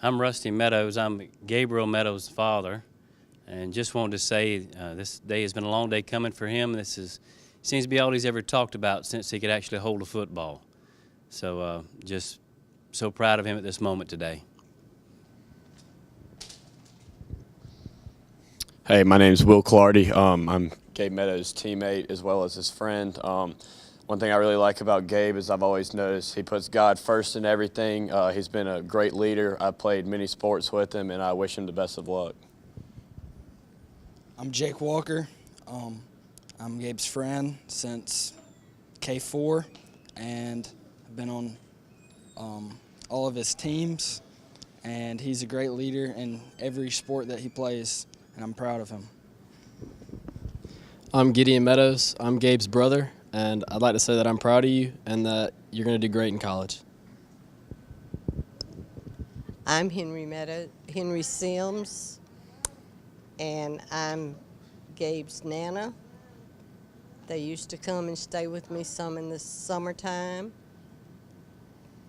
I'm Rusty Meadows. I'm Gabriel Meadows' father, and just wanted to say this day has been a long day coming for him. Seems to be all he's ever talked about since he could actually hold a football. So just so proud of him at this moment today. Hey, my name's Will Clardy. I'm Gabe Meadows' teammate as well as his friend. One thing I really like about Gabe is I've always noticed he puts God first in everything. He's been a great leader. I've played many sports with him, and I wish him the best of luck. I'm Jake Walker. I'm Gabe's friend since K4, and I've been on all of his teams, and he's a great leader in every sport that he plays, and I'm proud of him. I'm Gideon Meadows. I'm Gabe's brother, and I'd like to say that I'm proud of you and that you're going to do great in college. I'm Henry Sims, and I'm Gabe's Nana. They used to come and stay with me some in the summertime.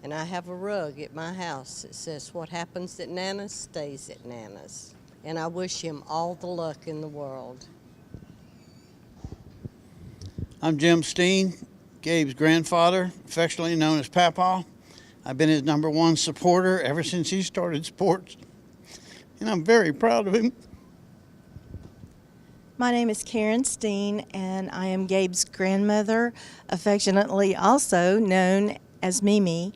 And I have a rug at my house that says, "What happens at Nana's stays at Nana's." And I wish him all the luck in the world. I'm Jim Steen, Gabe's grandfather, affectionately known as Papa. I've been his #1 supporter ever since he started sports, and I'm very proud of him. My name is Karen Steen, and I am Gabe's grandmother, affectionately also known as Mimi.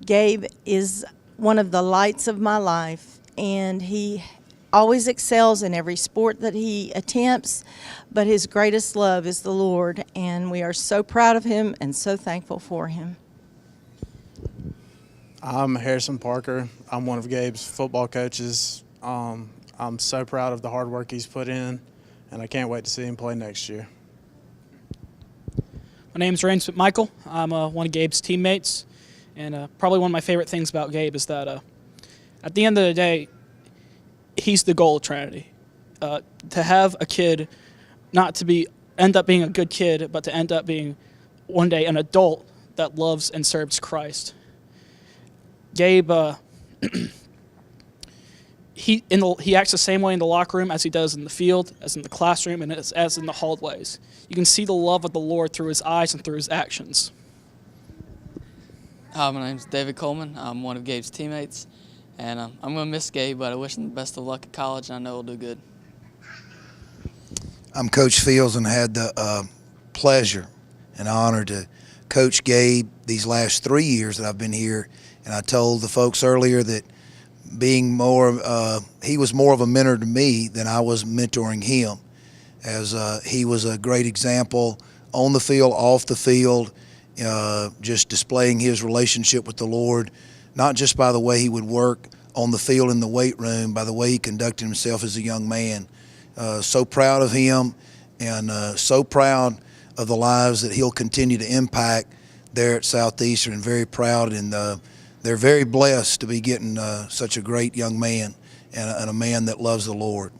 Gabe is one of the lights of my life, and he always excels in every sport that he attempts, but his greatest love is the Lord, and we are so proud of him and so thankful for him. I'm Harrison Parker. I'm one of Gabe's football coaches. I'm so proud of the hard work he's put in, and I can't wait to see him play next year. My name's Rains McMichael. I'm one of Gabe's teammates, and probably one of my favorite things about Gabe is that at the end of the day, he's the goal of Trinity. To have a kid not to end up being a good kid, but to end up being one day an adult that loves and serves Christ. Gabe, he acts the same way in the locker room as he does in the field, as in the classroom, and as in the hallways. You can see the love of the Lord through his eyes and through his actions. Hi, my name's David Coleman. I'm one of Gabe's teammates, and I'm going to miss Gabe, but I wish him the best of luck at college, and I know he'll do good. I'm Coach Fields and had the pleasure and honor to coach Gabe these last 3 years that I've been here, and I told the folks earlier that he was more of a mentor to me than I was mentoring him, as he was a great example on the field, off the field, just displaying his relationship with the Lord, not just by the way he would work on the field in the weight room, by the way he conducted himself as a young man. So proud of him, and so proud of the lives that he'll continue to impact there at Southeastern, and very proud, and they're very blessed to be getting such a great young man and a man that loves the Lord.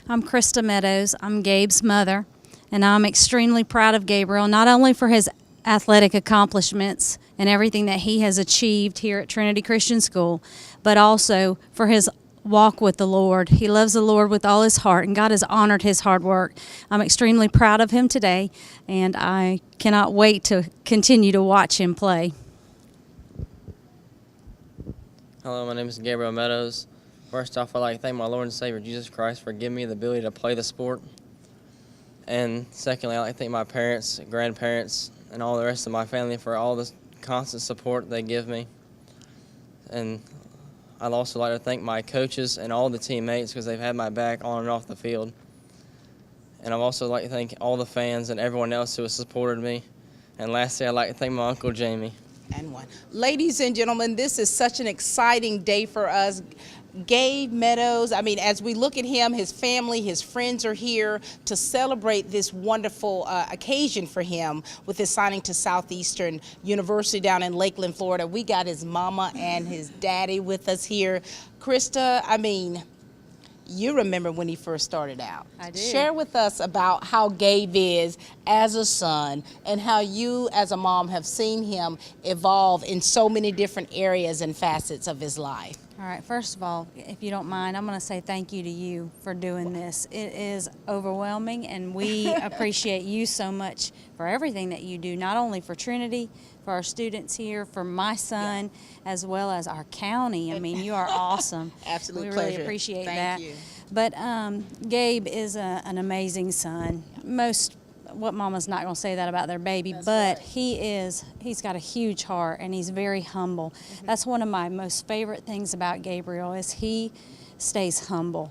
I'm Krista Meadows. I'm Gabe's mother, and I'm extremely proud of Gabriel, not only for his athletic accomplishments and everything that he has achieved here at Trinity Christian School, but also for his walk with the Lord. He loves the Lord with all his heart, and God has honored his hard work. I'm extremely proud of him today, and I cannot wait to continue to watch him play. Hello, my name is Gabriel Meadows. First off, I'd like to thank my Lord and Savior Jesus Christ for giving me the ability to play the sport. And secondly, I'd like to thank my parents, grandparents, and all the rest of my family for all the constant support they give me. And I'd also like to thank my coaches and all the teammates because they've had my back on and off the field. And I'd also like to thank all the fans and everyone else who has supported me. And lastly, I'd like to thank my Uncle Jamie. And one. Ladies and gentlemen, this is such an exciting day for us. Gabe Meadows, I mean, as we look at him, his family, his friends are here to celebrate this wonderful occasion for him with his signing to Southeastern University down in Lakeland, Florida. We got his mama and his daddy with us here. Krista, I mean, you remember when he first started out. I do. Share with us about how Gabe is as a son and how you as a mom have seen him evolve in so many different areas and facets of his life. All right, first of all, if you don't mind, I'm going to say thank you to you for doing this. It is overwhelming, and we appreciate you so much for everything that you do, not only for Trinity, for our students here, for my son, as well as our county. I mean, you are awesome. Absolute we pleasure. really appreciate Thank that. you. But Gabe is an amazing son. What mama's not going to say that about their baby, but he's got a huge heart, and he's very humble. That's one of my most favorite things about Gabriel is he stays humble.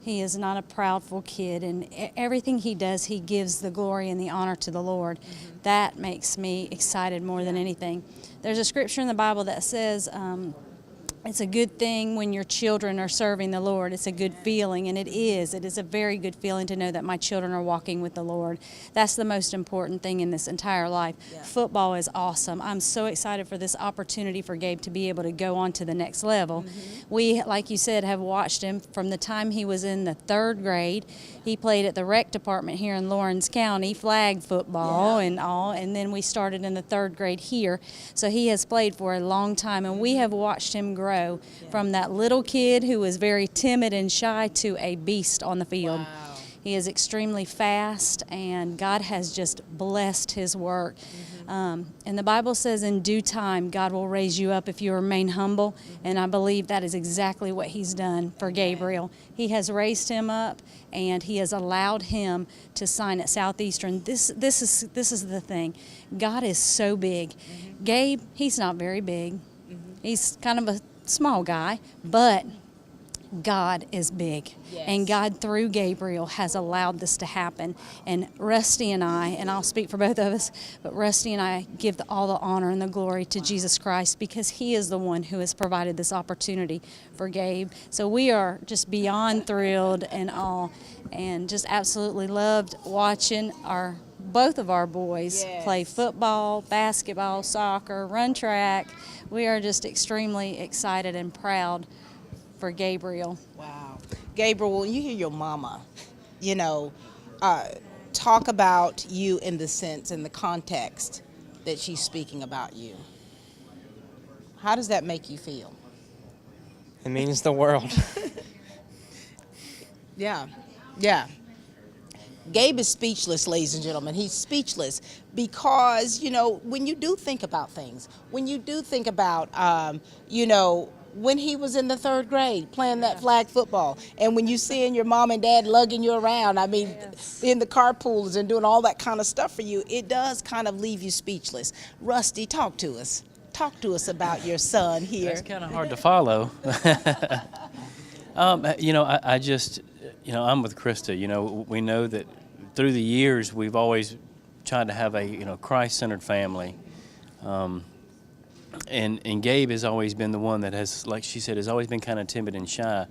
He is not a proudful kid, and everything he does, he gives the glory and the honor to the Lord. That makes me excited more than anything. There's a scripture in the Bible that says, it's a good thing when your children are serving the Lord. It's a good feeling, and it is. It is a very good feeling to know that my children are walking with the Lord. That's the most important thing in this entire life. Yeah. Football is awesome. I'm so excited for this opportunity for Gabe to be able to go on to the next level. We, like you said, have watched him from the time he was in the 3rd grade. He played at the rec department here in Lawrence County, flag football and all, and then we started in the 3rd grade here. So he has played for a long time, and we have watched him grow from that little kid who was very timid and shy to a beast on the field. Wow. He is extremely fast, and God has just blessed his work. And the Bible says in due time, God will raise you up if you remain humble, and I believe that is exactly what he's done for Gabriel. He has raised him up, and he has allowed him to sign at Southeastern. This is the thing. God is so big. Gabe, he's not very big. He's kind of a small guy, but God is big. Yes. And God, through Gabriel, has allowed this to happen. And Rusty and I, and I'll speak for both of us, but Rusty and I give all the honor and the glory to Jesus Christ, because he is the one who has provided this opportunity for Gabe. So we are just beyond thrilled and all, and just absolutely loved watching both of our boys play football, basketball, soccer, run track. We are just extremely excited and proud for Gabriel. Wow. Gabriel, when you hear your mama, talk about you in the sense, in the context that she's speaking about you. How does that make you feel? It means the world. Yeah. Gabe is speechless, ladies and gentlemen. He's speechless because, when you do think about things, when you do think about, when he was in the 3rd grade playing that flag football, and when you seeing your mom and dad lugging you around, in the carpools and doing all that kind of stuff for you, it does kind of leave you speechless. Rusty, talk to us. Talk to us about your son here. It's kind of hard to follow. I'm with Krista. We know that through the years we've always tried to have a Christ-centered family, and Gabe has always been the one that has, like she said, has always been kind of timid and shy.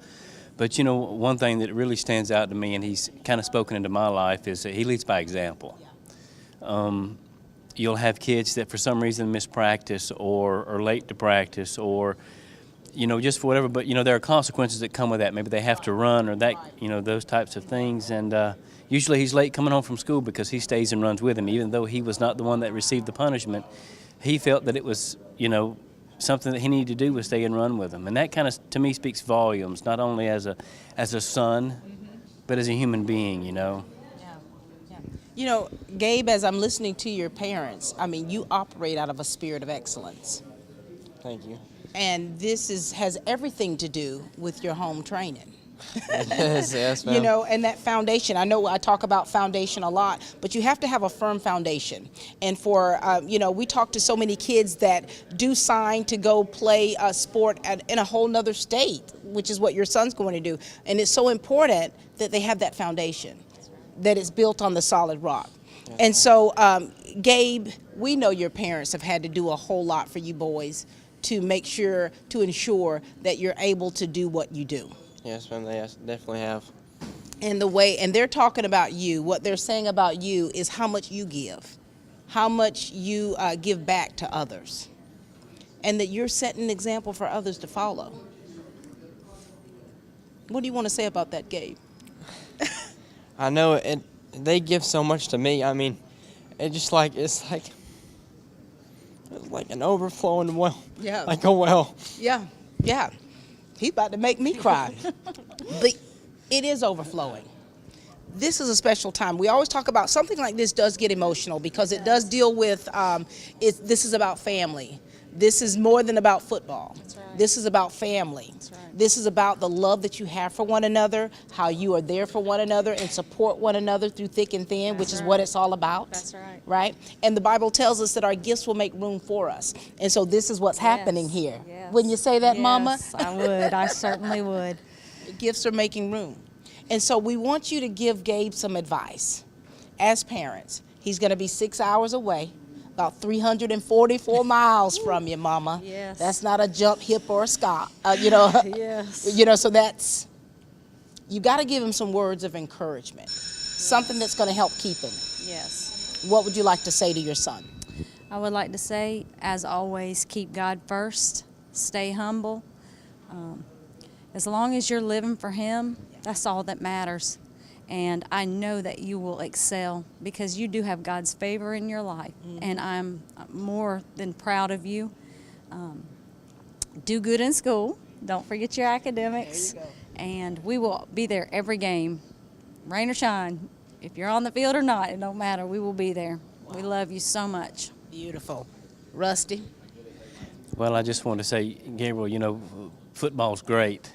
But one thing that really stands out to me, and he's kind of spoken into my life, is that he leads by example. You'll have kids that for some reason miss practice or are late to practice or just for whatever, but there are consequences that come with that. Maybe they have to run or that, those types of things. And usually he's late coming home from school because he stays and runs with him, even though he was not the one that received the punishment. He felt that it was, something that he needed to do was stay and run with him. And that kind of, to me, speaks volumes, not only as a son, but as a human being, Gabe, as I'm listening to your parents, you operate out of a spirit of excellence. Thank you. And this has everything to do with your home training. Yes, ma'am. And that foundation. I know I talk about foundation a lot, but you have to have a firm foundation. And for, we talk to so many kids that do sign to go play a sport in a whole nother state, which is what your son's going to do. And it's so important that they have that foundation, that it's built on the solid rock. Yes. And so, Gabe, we know your parents have had to do a whole lot for you boys to ensure that you're able to do what you do. Yes, ma'am, they definitely have. And they're talking about you. What they're saying about you is how much you give, how much you give back to others, and that you're setting an example for others to follow. What do you want to say about that, Gabe? I know it. They give so much to me. I mean, it's like an overflowing well. Yeah. Like a well. Yeah, yeah. He's about to make me cry. But it is overflowing. This is a special time. We always talk about something like this does get emotional because it does deal with, this is about family. This is more than about football. That's right. This is about family. That's right. This is about the love that you have for one another, how you are there for one another and support one another through thick and thin, which is what it's all about. That's right. Right? And the Bible tells us that our gifts will make room for us. And so this is what's happening here. Yes. Wouldn't you say that, Mama? Yes, I would. I certainly would. Gifts are making room. And so we want you to give Gabe some advice. As parents, he's going to be 6 hours away, about 344 miles from you, Mama. Yes. That's not a jump, hip, or a skip. Yes. So that's, you got to give him some words of encouragement, something that's going to help keep him. Yes. What would you like to say to your son? I would like to say, as always, keep God first, stay humble. As long as you're living for Him, that's all that matters. And I know that you will excel because you do have God's favor in your life. Mm-hmm. And I'm more than proud of you. Do good in school. Don't forget your academics. There you go. And we will be there every game, rain or shine. If you're on the field or not, it don't matter. We will be there. Wow. We love you so much. Beautiful. Rusty? Well, I just want to say, Gabriel, football's great.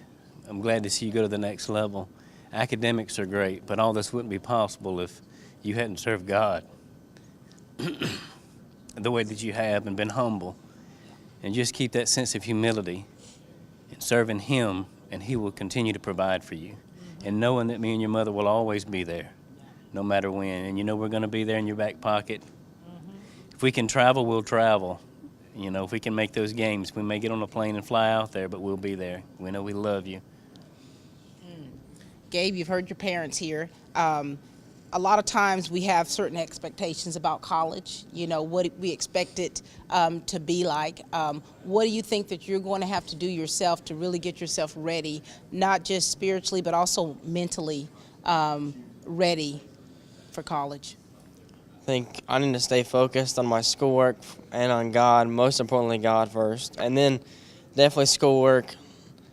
I'm glad to see you go to the next level. Academics are great, but all this wouldn't be possible if you hadn't served God the way that you have and been humble. And just keep that sense of humility and serving Him, and He will continue to provide for you. Mm-hmm. And knowing that me and your mother will always be there, no matter when. And we're going to be there in your back pocket. Mm-hmm. If we can travel, we'll travel. If we can make those games, we may get on a plane and fly out there, but we'll be there. We know we love you. Gabe, you've heard your parents here. A lot of times we have certain expectations about college, what we expect it to be like. What do you think that you're going to have to do yourself to really get yourself ready, not just spiritually, but also mentally ready for college? I think I need to stay focused on my schoolwork and on God, most importantly God first. And then definitely schoolwork.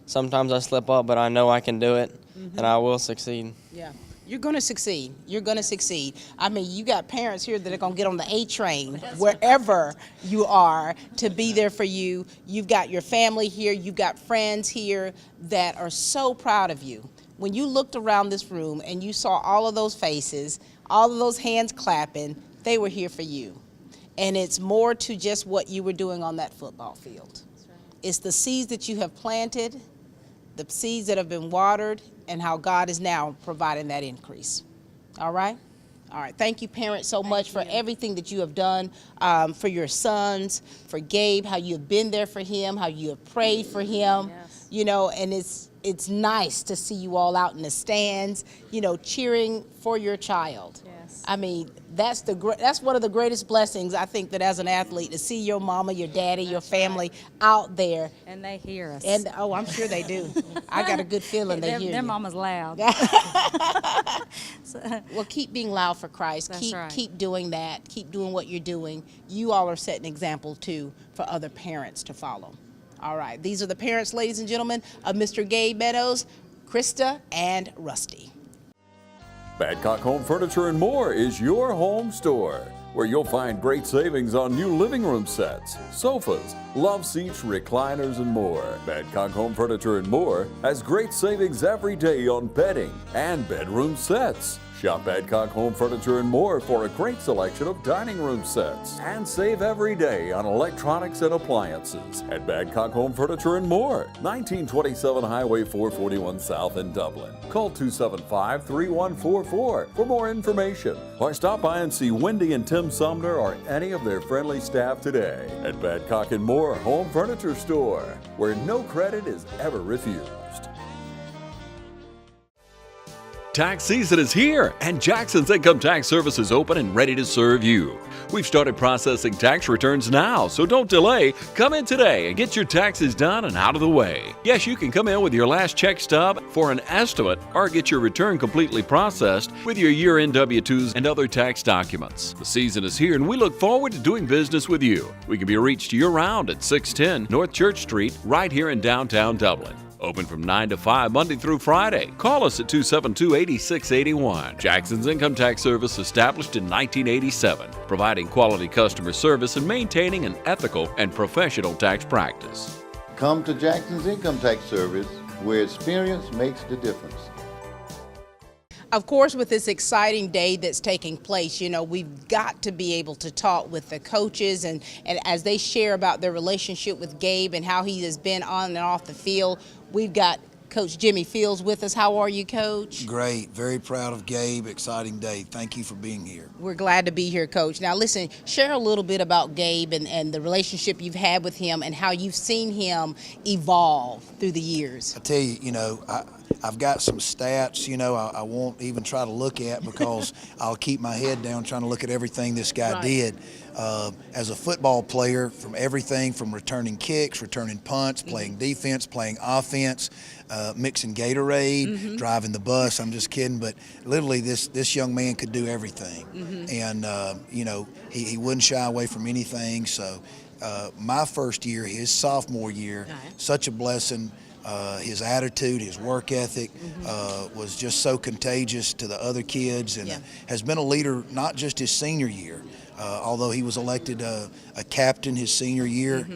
Sometimes I slip up, but I know I can do it. And I will succeed. Yeah, you're going to succeed. You're going to succeed. I mean, you got parents here that are going to get on the A train wherever you are to be there for you. You've got your family here. You've got friends here that are so proud of you. When you looked around this room and you saw all of those faces, all of those hands clapping, they were here for you. And it's more to just what you were doing on that football field. That's right. It's the seeds that you have planted, the seeds that have been watered, and how God is now providing that increase. All right? All right. Thank you, parents, so much for everything that you have done for your sons, for Gabe, how you have been there for him, how you have prayed for him. Yes. And it's nice to see you all out in the stands, cheering for your child. Yes. I mean, that's one of the greatest blessings, I think, that as an athlete, to see your mama, your daddy, your family out there. And they hear us. And I'm sure they do. I got a good feeling they hear you. Their mama's loud. Well, keep being loud for Christ. That's right. Keep doing that. Keep doing what you're doing. You all are setting an example, too, for other parents to follow. All right. These are the parents, ladies and gentlemen, of Mr. Gabe Meadows, Krista, and Rusty. Badcock Home Furniture and More is your home store, where you'll find great savings on new living room sets, sofas, love seats, recliners, and more. Badcock Home Furniture and More has great savings every day on bedding and bedroom sets. Shop Badcock Home Furniture and More for a great selection of dining room sets. And save every day on electronics and appliances at Badcock Home Furniture and More, 1927 Highway 441 South in Dublin. Call 275-3144 for more information, or stop by and see Wendy and Tim Sumner or any of their friendly staff today at Badcock and More Home Furniture Store, where no credit is ever refused. Tax season is here, and Jackson's Income Tax Service is open and ready to serve you. We've started processing tax returns now, so don't delay. Come in today and get your taxes done and out of the way. Yes, you can come in with your last check stub for an estimate or get your return completely processed with your year-end W-2s and other tax documents. The season is here, and we look forward to doing business with you. We can be reached year-round at 610 North Church Street, right here in downtown Dublin. Open from 9 to 5 Monday through Friday. Call us at 272-8681. Jackson's Income Tax Service, established in 1987, providing quality customer service and maintaining an ethical and professional tax practice. Come to Jackson's Income Tax Service, where experience makes the difference. Of course, with this exciting day that's taking place, you know, we've got to be able to talk with the coaches and as they share about their relationship with Gabe and how he has been on and off the field. We've got Coach Jimmy Fields with us. How are you, Coach? Great. Very proud of Gabe. Exciting day. Thank you for being here. We're glad to be here, Coach. Now, listen, share a little bit about Gabe and the relationship you've had with him and how you've seen him evolve through the years. I tell you, you know, I've got some stats, you know, I won't even try to look at because I'll keep my head down trying to look at everything this guy did. As a football player, from everything from returning kicks, returning punts, playing defense, playing offense, mixing Gatorade, driving the bus. I'm just kidding, but literally this young man could do everything. And, you know, he wouldn't shy away from anything. So my first year, his sophomore year, such a blessing. His attitude, his work ethic was just so contagious to the other kids, and has been a leader not just his senior year, although he was elected a captain his senior year,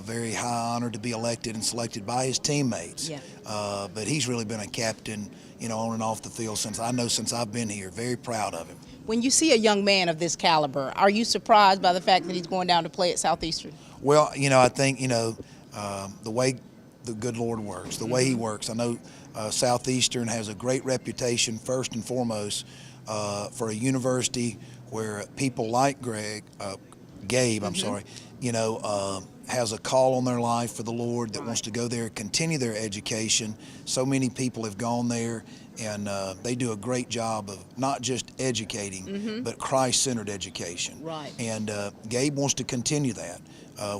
very high honor to be elected and selected by his teammates. But he's really been a captain, you know, on and off the field since I've been here. Very proud of him. When you see a young man of this caliber, are you surprised by the fact that he's going down to play at Southeastern? Well, you know, I think, you know, the way the good Lord works, the way he works. I know Southeastern has a great reputation, first and foremost, for a university where people like Gabe, I'm sorry, you know, has a call on their life for the Lord, that wants to go there, continue their education. So many people have gone there, and they do a great job of not just educating, but Christ-centered education. Right. And Gabe wants to continue that.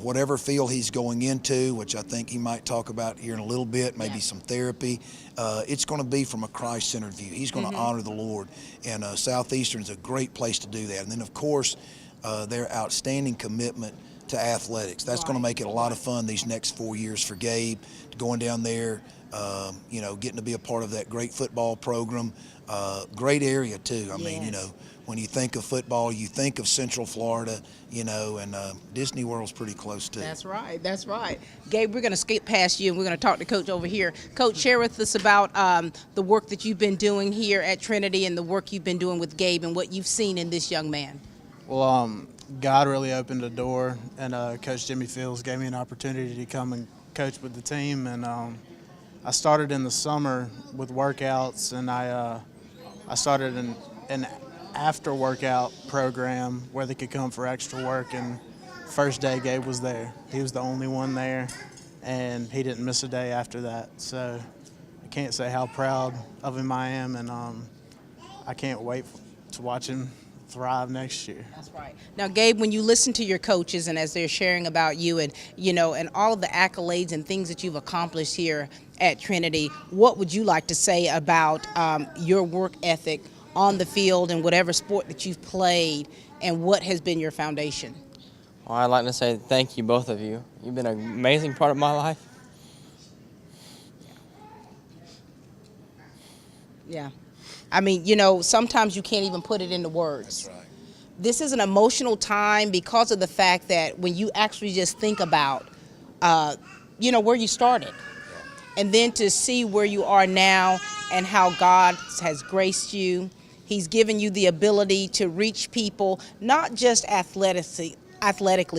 Whatever field he's going into, which I think he might talk about here in a little bit, maybe some therapy, it's going to be from a Christ-centered view. He's going to honor the Lord, and Southeastern's a great place to do that. And then, of course, their outstanding commitment to athletics. That's going to make it a lot of fun these next 4 years for Gabe, going down there, you know, getting to be a part of that great football program. Great area, too. I mean, you know, when you think of football, you think of Central Florida, you know, and Disney World's pretty close too. That's right. That's right. Gabe, we're going to skip past you and we're going to talk to Coach over here. Coach, share with us about the work that you've been doing here at Trinity and the work you've been doing with Gabe and what you've seen in this young man. Well, God really opened a door, and Coach Jimmy Fields gave me an opportunity to come and coach with the team. And I started in the summer with workouts, and I started an after workout program where they could come for extra work, and first day Gabe was there. He was the only one there, and he didn't miss a day after that. So I can't say how proud of him I am, and I can't wait to watch him thrive next year. That's right. Now, Gabe, when you listen to your coaches and as they're sharing about you and, you know, and all of the accolades and things that you've accomplished here at Trinity, what would you like to say about your work ethic on the field and whatever sport that you've played, and what has been your foundation? Well, I'd like to say thank you, both of you. You've been an amazing part of my life. Yeah. I mean, you know, sometimes you can't even put it into words. That's right. This is an emotional time because of the fact that when you actually just think about, you know, where you started, and then to see where you are now and how God has graced you. He's given you the ability to reach people, not just athletically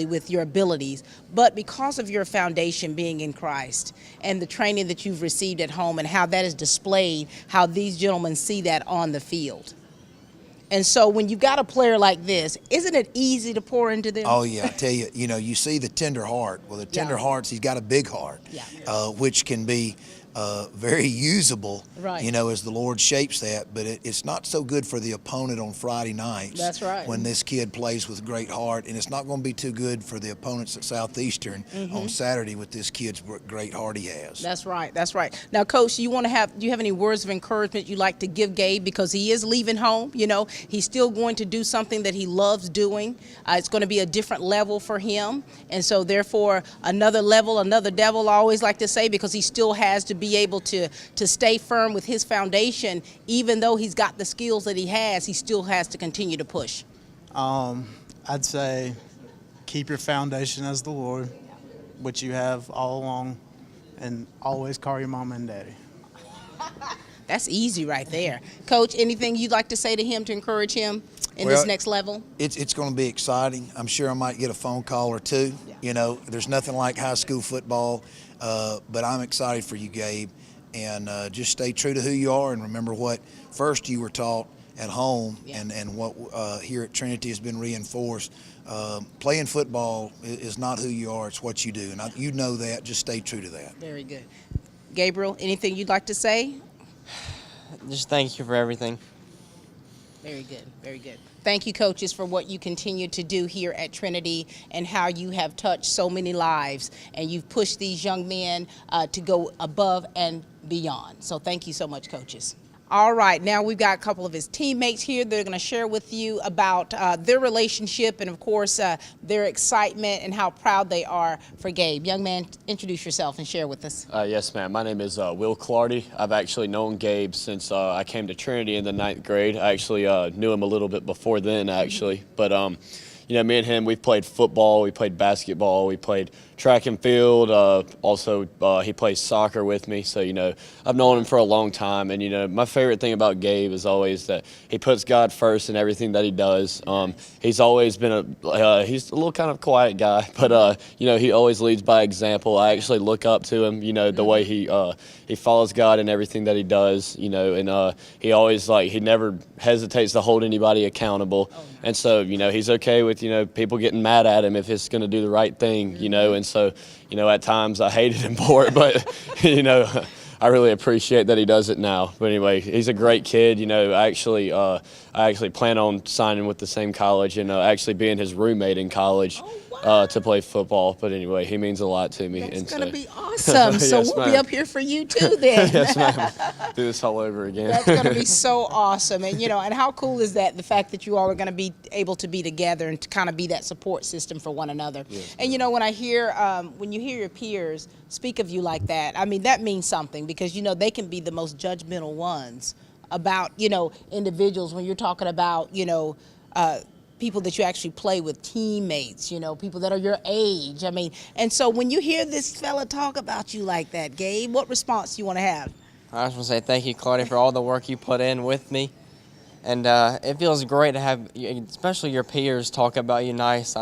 with your abilities, but because of your foundation being in Christ and the training that you've received at home and how that is displayed, how these gentlemen see that on the field. And so when you've got a player like this, isn't it easy to pour into them? Oh, yeah. I tell you, you know, you see the tender heart. Well, the tender hearts, he's got a big heart, which can be very usable, Right. as the Lord shapes that. But it's not so good for the opponent on Friday nights. That's right. When this kid plays with great heart, and it's not going to be too good for the opponents at Southeastern on Saturday with this kid's great heart he has. That's right. That's right. Now, Coach, do you have any words of encouragement you'd like to give Gabe, because he is leaving home? He's still going to do something that he loves doing. It's going to be a different level for him, and so therefore another level, another devil, I always like to say, because he still has to be able to stay firm with his foundation. Even though he's got the skills that he still has to continue to push. I'd say keep your foundation as the Lord, which you have all along, and always call your mama and daddy. That's easy right there. Coach, anything you'd like to say to him to encourage him in Well, this next level? It's going to be exciting. I'm sure I might get a phone call or two. There's nothing like high school football, but I'm excited for you, Gabe. And just stay true to who you are, and remember what first you were taught at home, and what here at Trinity has been reinforced. Playing football is not who you are, it's what you do. And you know that. Just stay true to that. Very good. Gabriel, anything you'd like to say? Just thank you for everything. Very good, very good. Thank you, coaches, for what you continue to do here at Trinity and how you have touched so many lives, and you've pushed these young men to go above and beyond. So thank you so much, coaches. All right, now we've got a couple of his teammates here. They're going to share with you about their relationship and, of course, their excitement and how proud they are for Gabe. Young man, introduce yourself and share with us. Yes, ma'am. My name is Will Clardy. I've actually known Gabe since I came to Trinity in the 9th grade. I actually knew him a little bit before then, actually. But, me and him, we've played football, we played basketball, we played track and field. Also, he plays soccer with me. So, I've known him for a long time. And, my favorite thing about Gabe is always that he puts God first in everything that he does. He's always been he's a little kind of quiet guy, but, he always leads by example. I actually look up to him, the way he follows God in everything that he does, and he always, he never hesitates to hold anybody accountable. And so, he's okay with, people getting mad at him if he's going to do the right thing, and so, at times I hated him for it, but, I really appreciate that he does it now. But anyway, he's a great kid. I actually plan on signing with the same college and actually being his roommate in college. To play football. But anyway, he means a lot to me. That's going to be awesome. So Yes, we'll be ma'am. up here for you too then. Yes, ma'am. Do this all over again. That's going to be so awesome. And, and how cool is that, the fact that you all are going to be able to be together and to kind of be that support system for one another. Yes, and, when you hear your peers speak of you like that, that means something, because, they can be the most judgmental ones about, individuals when you're talking about, people that you actually play with, teammates, people that are your age. And so when you hear this fella talk about you like that, Gabe, what response do you want to have? I just want to say thank you, Claudia, for all the work you put in with me. And it feels great to have, especially your peers, talk about you nice.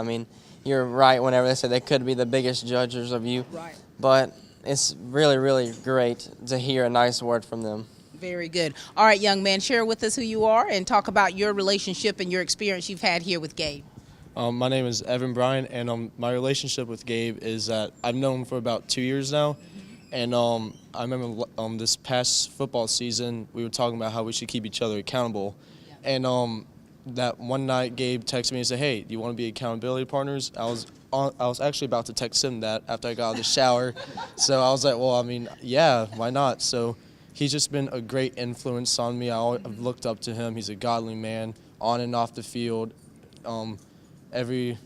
You're right whenever they say they could be the biggest judges of you. Right. But it's really, really great to hear a nice word from them. Very good. All right, young man, share with us who you are and talk about your relationship and your experience you've had here with Gabe. My name is Evan Bryan, and my relationship with Gabe is that I've known him for about 2 years now. And I remember this past football season, we were talking about how we should keep each other accountable. And that one night, Gabe texted me and said, "Hey, do you want to be accountability partners?" I was actually about to text him that after I got out of the shower. So I was like, well, yeah, why not? So he's just been a great influence on me. I've looked up to him. He's a godly man on and off the field. Every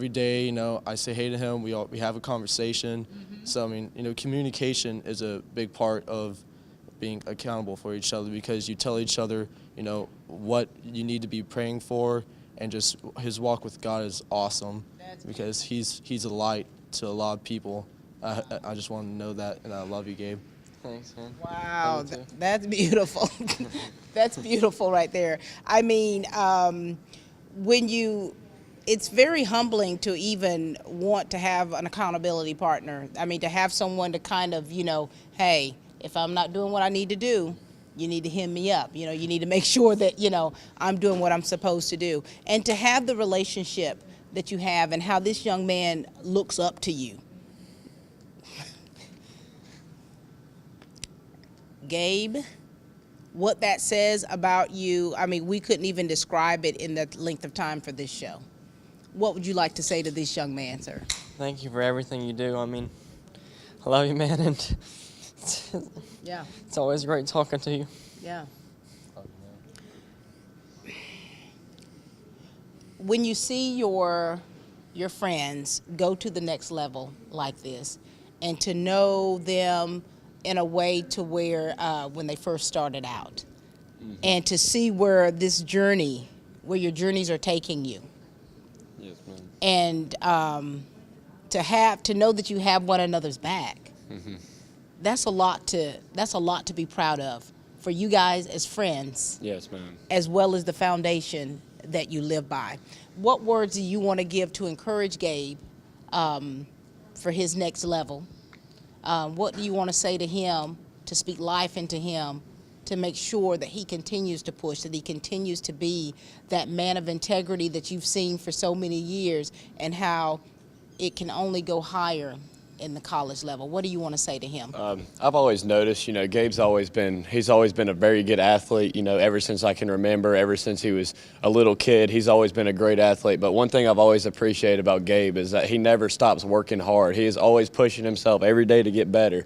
day, I say hey to him. We have a conversation. So, communication is a big part of being accountable for each other, because you tell each other, what you need to be praying for, and just his walk with God is awesome, because he's a light to a lot of people. I just want to know that, and I love you, Gabe. Thanks, man. Wow, that's beautiful. That's beautiful right there. It's very humbling to even want to have an accountability partner. To have someone to kind of, hey, if I'm not doing what I need to do, you need to hem me up. You need to make sure that, I'm doing what I'm supposed to do. And to have the relationship that you have and how this young man looks up to you. Gabe, what that says about you, I mean, we couldn't even describe it in the length of time for this show. What would you like to say to this young man, sir? Thank you for everything you do. I mean, I love you, man, and Yeah. it's always great talking to you. Yeah. When you see your friends go to the next level like this, and to know them in a way to where when they first started out, and to see where this journey, where your journeys are taking you, Yes, ma'am. and to know that you have one another's back, that's a lot to be proud of for you guys as friends, Yes, ma'am. as well as the foundation that you live by. What words do you want to give to encourage Gabe for his next level? What do you want to say to him to speak life into him, to make sure that he continues to push, that he continues to be that man of integrity that you've seen for so many years, and how it can only go higher in the college level? What do you want to say to him? I've always noticed, Gabe's always been a very good athlete, ever since I can remember, ever since he was a little kid. He's always been a great athlete. But one thing I've always appreciated about Gabe is that he never stops working hard. He is always pushing himself every day to get better.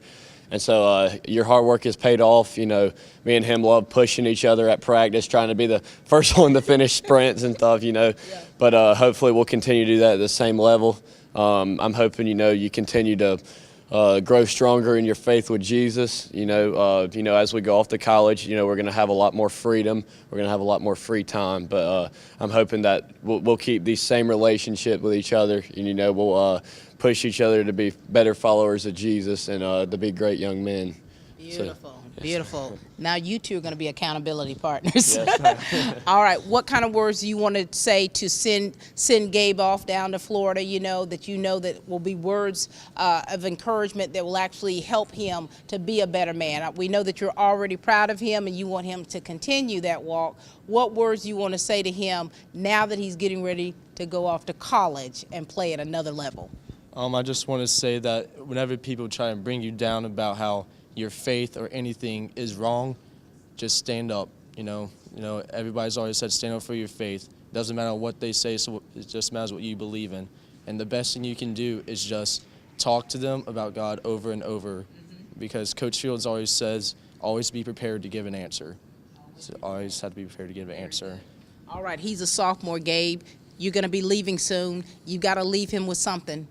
And so your hard work has paid off. Me and him love pushing each other at practice, trying to be the first one to finish sprints and stuff, But hopefully we'll continue to do that at the same level. I'm hoping, you continue to grow stronger in your faith with Jesus. As we go off to college, we're going to have a lot more freedom. We're going to have a lot more free time. But I'm hoping that we'll keep these same relationship with each other. And, we'll push each other to be better followers of Jesus and to be great young men. Beautiful. Yes. Beautiful. Now you two are going to be accountability partners. Yes. All right. What kind of words do you want to say to send Gabe off down to Florida? That will be words of encouragement that will actually help him to be a better man. We know that you're already proud of him and you want him to continue that walk. What words do you want to say to him now that he's getting ready to go off to college and play at another level? I just want to say that whenever people try to bring you down about how your faith or anything is wrong, just stand up. Everybody's always said stand up for your faith. It doesn't matter what they say, so it just matters what you believe in. And the best thing you can do is just talk to them about God over and over, because Coach Fields always says, always be prepared to give an answer. So always have to be prepared to give an answer. All right, he's a sophomore, Gabe. You're going to be leaving soon. You got to leave him with something.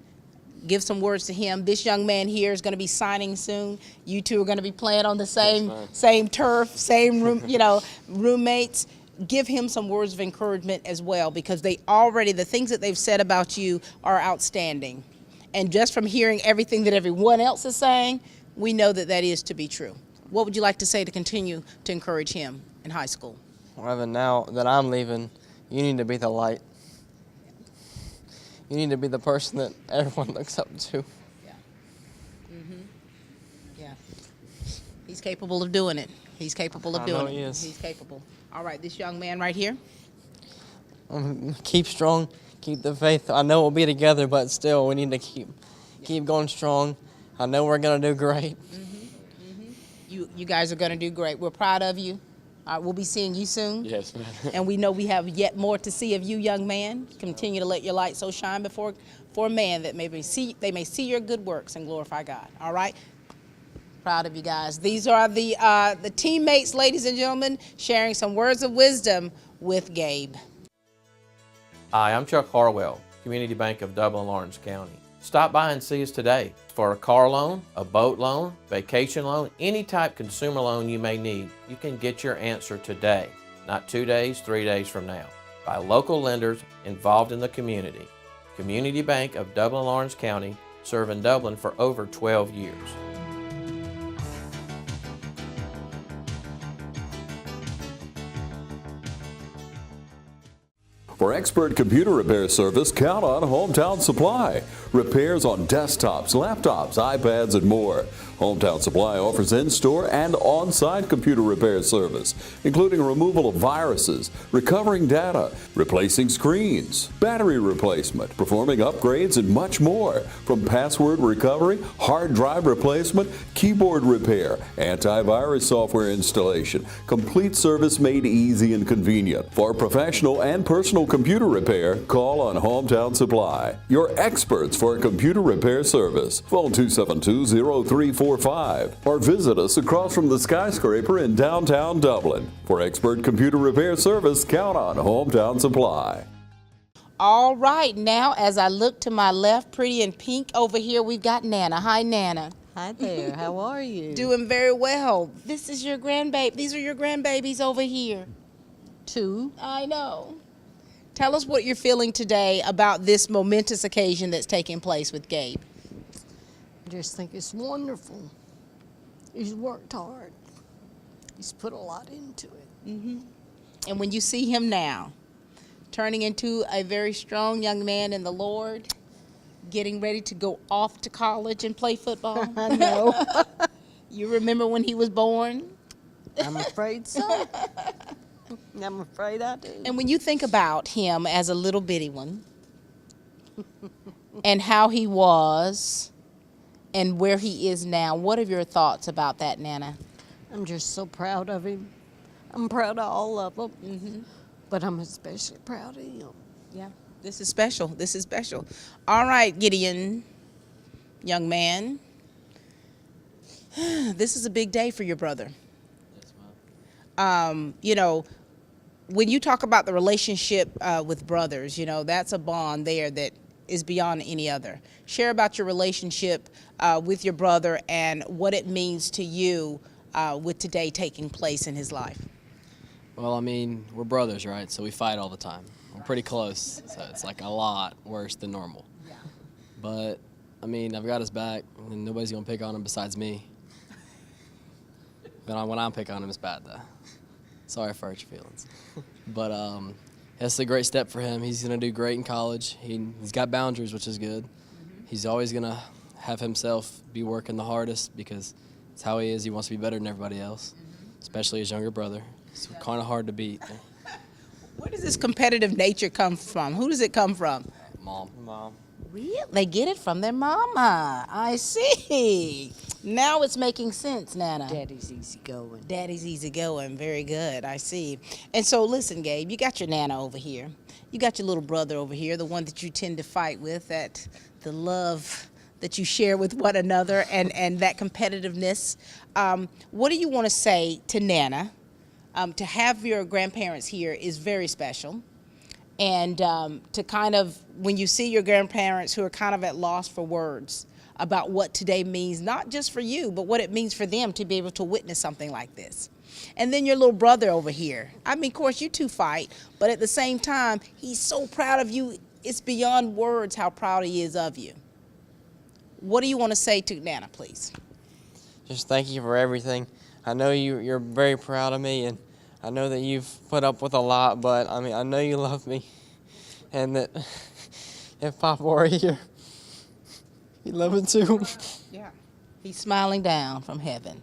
Give some words to him. This young man here is going to be signing soon. You two are going to be playing on the same turf, same room, roommates. Give him some words of encouragement as well, because the things that they've said about you are outstanding. And just from hearing everything that everyone else is saying, we know that that is to be true. What would you like to say to continue to encourage him in high school? Well, now that I'm leaving, you need to be the light. You need to be the person that everyone looks up to. Yeah. Yeah. He's capable of doing it. He's capable of doing it. He is. He's capable. All right, this young man right here. Keep strong. Keep the faith. I know we'll be together, but still, we need to keep going strong. I know we're gonna do great. You guys are gonna do great. We're proud of you. We'll be seeing you soon. Yes, ma'am. And we know we have yet more to see of you, young man. Continue to let your light so shine before man that they may see your good works and glorify God. All right? Proud of you guys. These are the teammates, ladies and gentlemen, sharing some words of wisdom with Gabe. Hi, I'm Chuck Harwell, Community Bank of Dublin, Lawrence County. Stop by and see us today for a car loan, a boat loan, vacation loan, any type consumer loan you may need. You can get your answer today, not 2 days, 3 days from now, by local lenders involved in the community. Community Bank of Dublin, Lawrence County, serving Dublin for over 12 years. For expert computer repair service, count on Hometown Supply. repairs on desktops, laptops, iPads, and more. Hometown Supply offers in-store and on-site computer repair service, including removal of viruses, recovering data, replacing screens, battery replacement, performing upgrades, and much more. From password recovery, hard drive replacement, keyboard repair, antivirus software installation, complete service made easy and convenient. For professional and personal computer repair, call on Hometown Supply, your experts for computer repair service. Phone 272-0345 or visit us across from the skyscraper in downtown Dublin. For expert computer repair service, count on Hometown Supply. All right, now as I look to my left, pretty in pink over here, we've got Nana. Hi, Nana. Hi there. How are you? Doing very well. This is your grandbaby. These are your grandbabies over here. 2. I know. Tell us what you're feeling today about this momentous occasion that's taking place with Gabe. I just think it's wonderful. He's worked hard. He's put a lot into it. Mm-hmm. And when you see him now, turning into a very strong young man in the Lord, getting ready to go off to college and play football. I know. You remember when he was born? I'm afraid so. I'm afraid I do. And when you think about him as a little bitty one and how he was and where he is now, what are your thoughts about that, Nana? I'm just so proud of him. I'm proud of all of them, Mm-hmm. but I'm especially proud of him. Yeah, this is special. This is special. All right, Gideon, young man. This is a big day for your brother. You know, when you talk about the relationship with brothers, you know, that's a bond there that is beyond any other. Share about your relationship with your brother and what it means to you with today taking place in his life. Well, I mean, we're brothers, right? So we fight all the time. We're pretty close, so it's like a lot worse than normal. Yeah. But, I mean, I've got his back, and nobody's going to pick on him besides me. But when I pick on him, it's bad, though. Sorry if I hurt your feelings. But that's a great step for him. He's going to do great in college. He's got boundaries, which is good. He's always going to have himself be working the hardest because it's how he is. He wants to be better than everybody else, especially his younger brother. It's kind of hard to beat. Where does this competitive nature come from? Who does it come from? Mom. Really? They get it from their mama. I see. Now it's making sense, Nana. Daddy's easygoing. Daddy's easygoing. Very good. I see. And so listen, Gabe, you got your Nana over here. You got your little brother over here, the one that you tend to fight with, that the love that you share with one another and that competitiveness. What do you want to say to Nana? To have your grandparents here is very special. And to kind of, when you see your grandparents who are kind of at loss for words about what today means, not just for you, but what it means for them to be able to witness something like this. And then your little brother over here. I mean, of course, you two fight, but at the same time, he's so proud of you. It's beyond words how proud he is of you. What do you want to say to Nana, please? Just thank you for everything. I know you're very proud of me, and I know that you've put up with a lot, but I mean, I know you love me, and that if Papa were here, he'd love it too. Yeah. He's smiling down from heaven.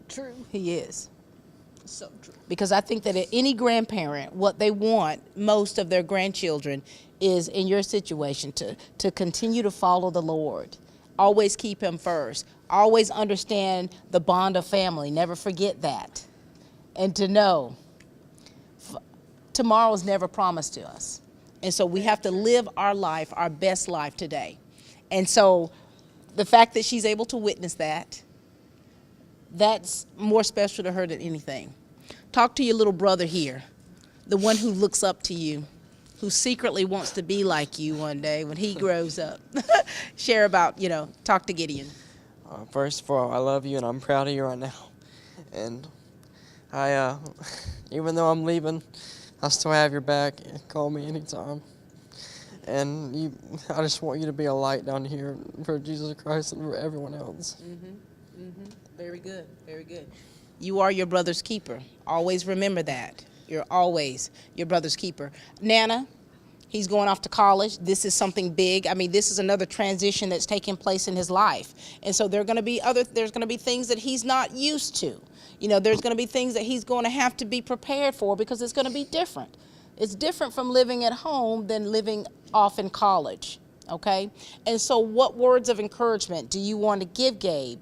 True. He is. So true. Because I think that any grandparent, what they want most of their grandchildren is, in your situation, to continue to follow the Lord. Always keep him first. Always understand the bond of family. Never forget that. And to know tomorrow is never promised to us. And so we have to live our life, our best life today. And so the fact that she's able to witness that, that's more special to her than anything. Talk to your little brother here, the one who looks up to you, who secretly wants to be like you one day when he grows up. Share about, talk to Gideon. First of all, I love you, and I'm proud of you right now. And I, even though I'm leaving, I still have your back. Call me anytime. And I just want you to be a light down here for Jesus Christ and for everyone else. Mm-hmm. Mm-hmm. Very good. Very good. You are your brother's keeper. Always remember that. You're always your brother's keeper. Nana, He's going off to college. This is something big. I mean, this is another transition that's taking place in his life. And so there's going to be things that he's not used to. You know, there's going to be things that he's going to have to be prepared for because it's going to be different. It's different from living at home than living off in college, okay? And so what words of encouragement do you want to give Gabe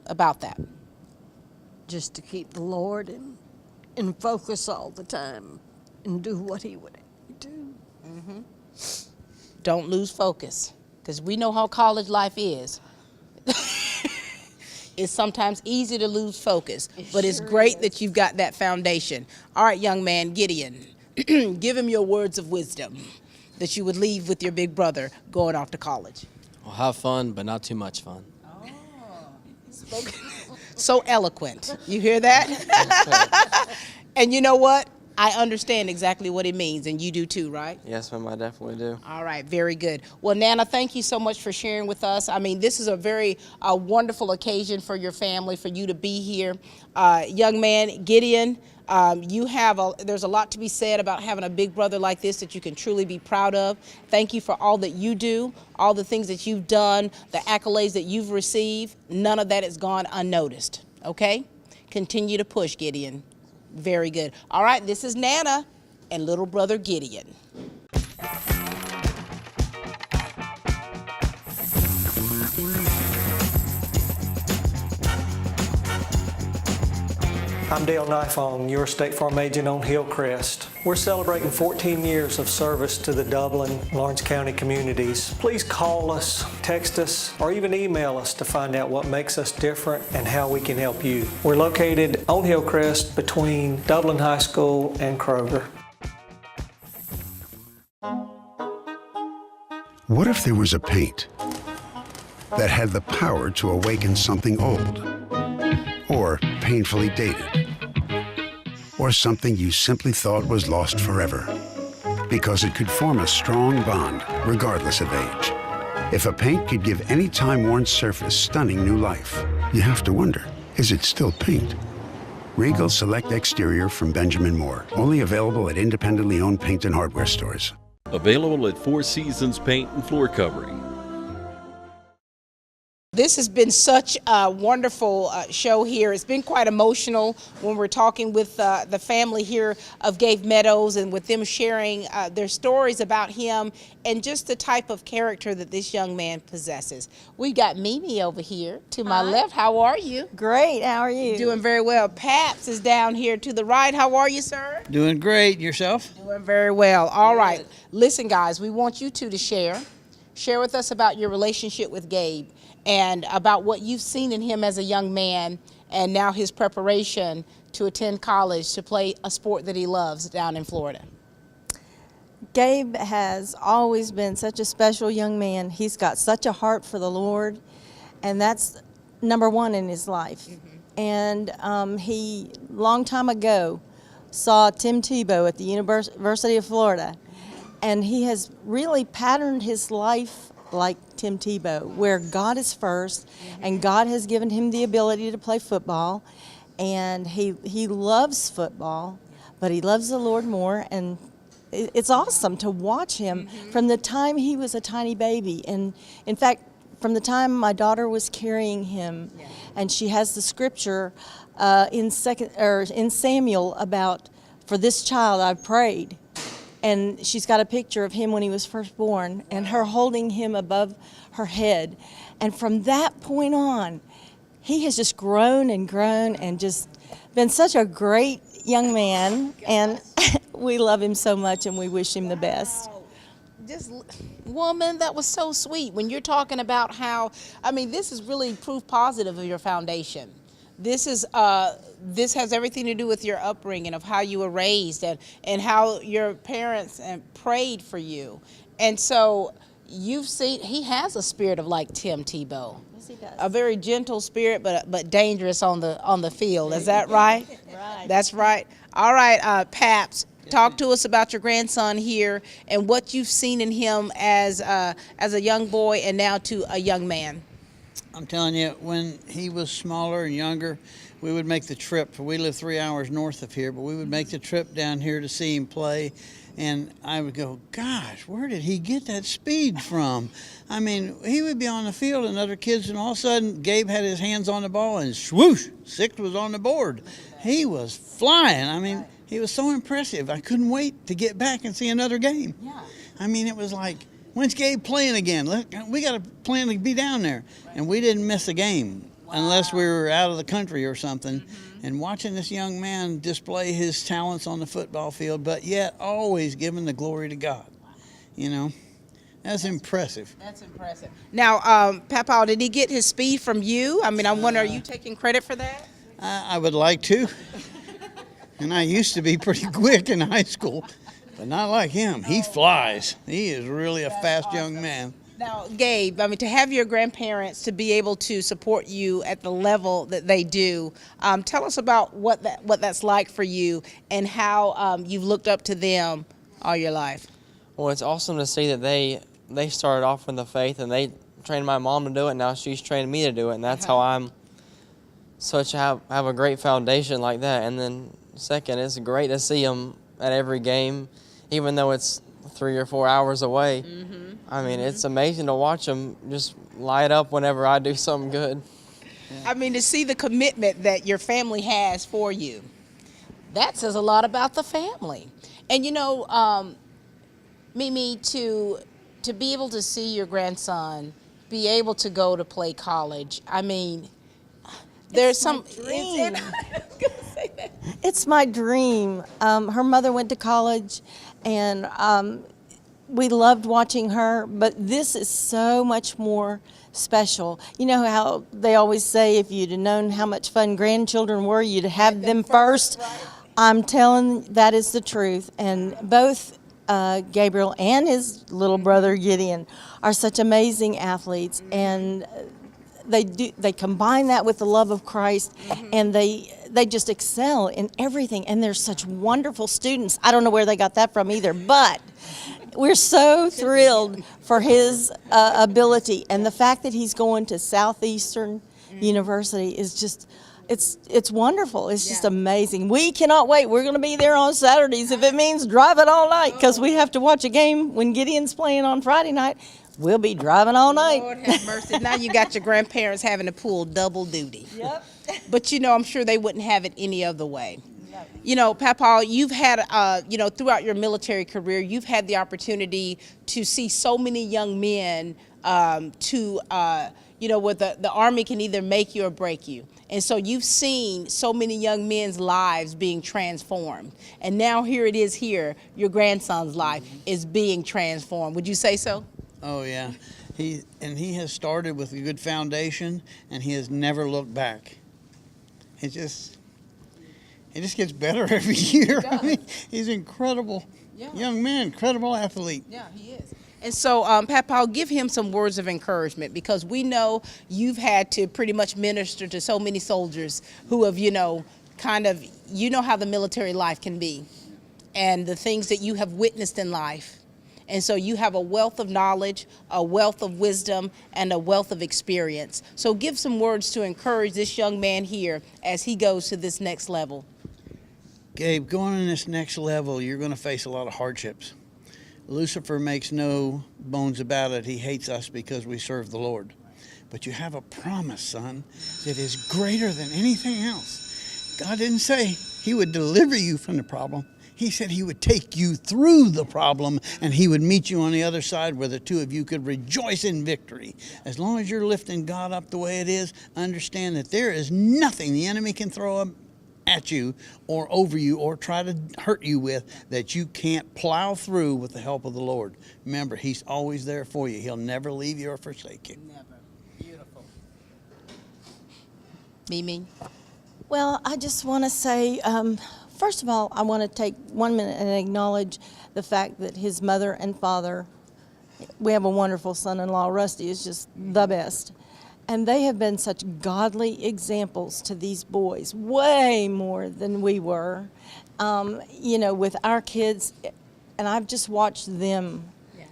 about that? Just to keep the Lord in focus all the time and do what he would do. Mm-hmm. Don't lose focus, because we know how college life is. It's sometimes easy to lose focus, but it's great that you've got that foundation. All right, young man, Gideon, give him your words of wisdom that you would leave with your big brother going off to college. Well, have fun, but not too much fun. So eloquent. You hear that? And you know what? I understand exactly what it means, and you do too, right? Yes, ma'am, I definitely do. All right, very good. Well, Nana, thank you so much for sharing with us. I mean, this is a very wonderful occasion for your family, for you to be here. Young man, Gideon, there's a lot to be said about having a big brother like this that you can truly be proud of. Thank you for all that you do, all the things that you've done, the accolades that you've received. None of that has gone unnoticed, okay? Continue to push, Gideon. Very good. All right, this is Nana and little brother Gideon. I'm Dale Nifong, your State Farm agent on Hillcrest. We're celebrating 14 years of service to the Dublin, Lawrence County communities. Please call us, text us, or even email us to find out what makes us different and how we can help you. We're located on Hillcrest between Dublin High School and Kroger. What if there was a paint that had the power to awaken something old, or painfully dated, or something you simply thought was lost forever? Because it could form a strong bond, regardless of age. If a paint could give any time-worn surface stunning new life, you have to wonder, is it still paint? Regal Select Exterior from Benjamin Moore. Only available at independently owned paint and hardware stores. Available at Four Seasons Paint and Floor Covering. This has been such a wonderful show here. It's been quite emotional when we're talking with the family here of Gabe Meadows and with them sharing their stories about him and just the type of character that this young man possesses. We got Mimi over here to my left. How are you? Great. How are you? Doing very well. Paps is down here to the right. How are you, sir? Doing great. Yourself? Doing very well. All right. Listen, guys, we want you two to share. Share with us about your relationship with Gabe and about what you've seen in him as a young man and now his preparation to attend college to play a sport that he loves down in Florida. Gabe has always been such a special young man. He's got such a heart for the Lord, and that's number one in his life. And he, long time ago, saw Tim Tebow at the University of Florida, and he has really patterned his life like Tim Tebow, where God is first, and God has given him the ability to play football, and he loves football, but he loves the Lord more, and it's awesome to watch him from the time he was a tiny baby. And in fact, from the time my daughter was carrying him, and she has the scripture in Samuel about, "For this child I've prayed." And she's got a picture of him when he was first born and her holding him above her head. And from that point on, he has just grown and just been such a great young man. And we love him so much and we wish him the best. Just, woman, that was so sweet. When you're talking about how, I mean, this is really proof positive of your foundation. This has everything to do with your upbringing, of how you were raised and how your parents prayed for you. And so you've seen, he has a spirit of like Tim Tebow. Yes, he does. A very gentle spirit, but dangerous on the field. Is that right? Right. That's right. All right, Paps, talk to us about your grandson here and what you've seen in him as a young boy and now to a young man. I'm telling you, when he was smaller and younger, we would make the trip. We live 3 hours north of here, but we would make the trip down here to see him play. And I would go, gosh, where did he get that speed from? I mean, he would be on the field and other kids, and all of a sudden, Gabe had his hands on the ball, and swoosh, 6 was on the board. He was flying. I mean, he was so impressive. I couldn't wait to get back and see another game. Yeah. I mean, it was like, when's Gabe playing again? We got a plan to be down there. And we didn't miss a game unless we were out of the country or something. And watching this young man display his talents on the football field, but yet always giving the glory to God, you know, that's impressive. That's impressive. Now, Papa, did he get his speed from you? I mean, I wonder, are you taking credit for that? I would like to. And I used to be pretty quick in high school, but not like him. He flies. He is really a fast young man. Now, Gabe, I mean, to have your grandparents to be able to support you at the level that they do, tell us about what that's like for you and how you've looked up to them all your life. Well, it's awesome to see that they started off in the faith and they trained my mom to do it. Now she's training me to do it, and that's how I'm have a great foundation like that. And then second, it's great to see them at every game, even though it's 3 or 4 hours away. I mean, it's amazing to watch them just light up whenever I do something good. I mean, to see the commitment that your family has for you, that says a lot about the family. And you know, Mimi, to be able to see your grandson be able to go to play college, I mean, there's some dream. It's my dream. Her mother went to college, and we loved watching her, but this is so much more special. You know how they always say if you'd have known how much fun grandchildren were, you'd have them first. Right? I'm telling that is the truth. And both Gabriel and his little brother Gideon are such amazing athletes, and they combine that with the love of Christ, and they just excel in everything, and they're such wonderful students. I don't know where they got that from either, but we're so thrilled for his ability, and the fact that he's going to Southeastern University is just, it's wonderful. It's just amazing. We cannot wait. We're going to be there on Saturdays if it means driving all night, because we have to watch a game when Gideon's playing on Friday night. We'll be driving all night. Lord have mercy. Now you got your grandparents having to pull double duty. Yep. But you know, I'm sure they wouldn't have it any other way. You know, Papa, you've had, you know, throughout your military career, you've had the opportunity to see so many young men you know, where the Army can either make you or break you. And so you've seen so many young men's lives being transformed. And now here it is here, your grandson's life is being transformed. Would you say so? Oh, yeah. He has started with a good foundation, and he has never looked back. It just gets better every year. I mean, he's an incredible young man, incredible athlete. Yeah, he is. And so, Papa, I'll give him some words of encouragement, because we know you've had to pretty much minister to so many soldiers who have, you know, you know how the military life can be and the things that you have witnessed in life. And so you have a wealth of knowledge, a wealth of wisdom, and a wealth of experience. So give some words to encourage this young man here as he goes to this next level. Gabe, going to this next level, you're going to face a lot of hardships. Lucifer makes no bones about it. He hates us because we serve the Lord. But you have a promise, son, that is greater than anything else. God didn't say he would deliver you from the problem. He said he would take you through the problem, and he would meet you on the other side where the two of you could rejoice in victory. As long as you're lifting God up the way it is, understand that there is nothing the enemy can throw up at you or over you or try to hurt you with that you can't plow through with the help of the Lord. Remember, he's always there for you. He'll never leave you or forsake you. Never. Beautiful. Mimi? Well, I just want to say, first of all, I want to take 1 minute and acknowledge the fact that his mother and father, we have a wonderful son-in-law, Rusty is just the best. And they have been such godly examples to these boys, way more than we were, you know, with our kids. And I've just watched them. Yeah.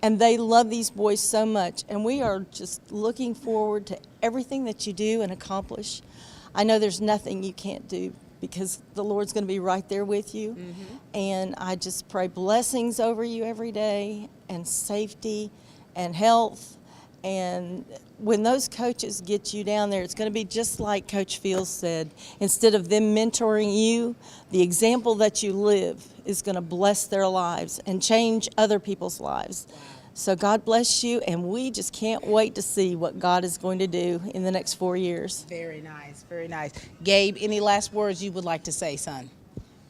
And they love these boys so much. And we are just looking forward to everything that you do and accomplish. I know there's nothing you can't do because the Lord's going to be right there with you. And I just pray blessings over you every day, and safety and health. And when those coaches get you down there, it's going to be just like Coach Fields said. Instead of them mentoring you, the example that you live is going to bless their lives and change other people's lives. So God bless you, and we just can't wait to see what God is going to do in the next 4 years. Very nice, very nice. Gabe, any last words you would like to say, son?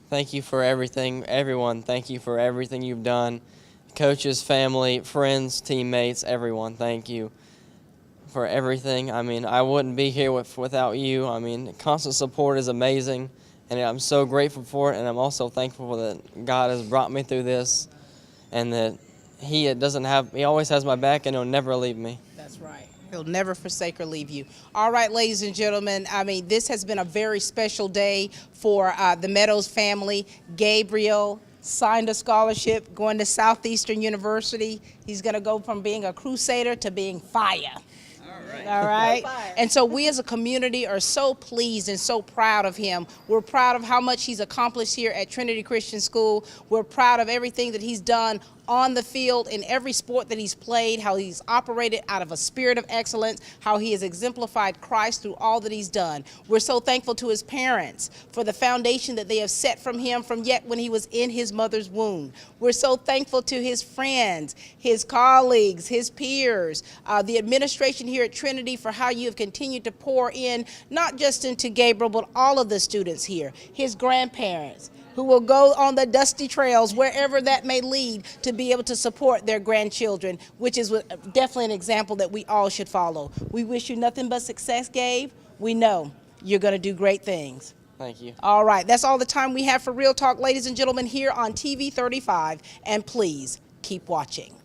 Thank you for everything, everyone. Thank you for everything you've done. Coaches, family, friends, teammates, everyone, thank you for everything. I mean, I wouldn't be here without you. I mean, constant support is amazing, and I'm so grateful for it, and I'm also thankful that God has brought me through this, and that He always has my back, and He'll never leave me. That's right. He'll never forsake or leave you. All right, ladies and gentlemen, I mean, this has been a very special day for the Meadows family. Gabriel signed a scholarship going to Southeastern University. He's going to go from being a Crusader to being fire. All right. And so we as a community are so pleased and so proud of him. We're proud of how much he's accomplished here at Trinity Christian School. We're proud of everything that he's done on the field in every sport that he's played, how he's operated out of a spirit of excellence, how he has exemplified Christ through all that he's done. We're so thankful to his parents for the foundation that they have set from him from yet when he was in his mother's womb. We're so thankful to his friends, his colleagues, his peers, the administration here at Trinity for how you have continued to pour in, not just into Gabriel, but all of the students here, his grandparents, who will go on the dusty trails, wherever that may lead, to be able to support their grandchildren, which is definitely an example that we all should follow. We wish you nothing but success, Gabe. We know you're going to do great things. Thank you. All right, that's all the time we have for Real Talk, ladies and gentlemen, here on TV 35, and please keep watching.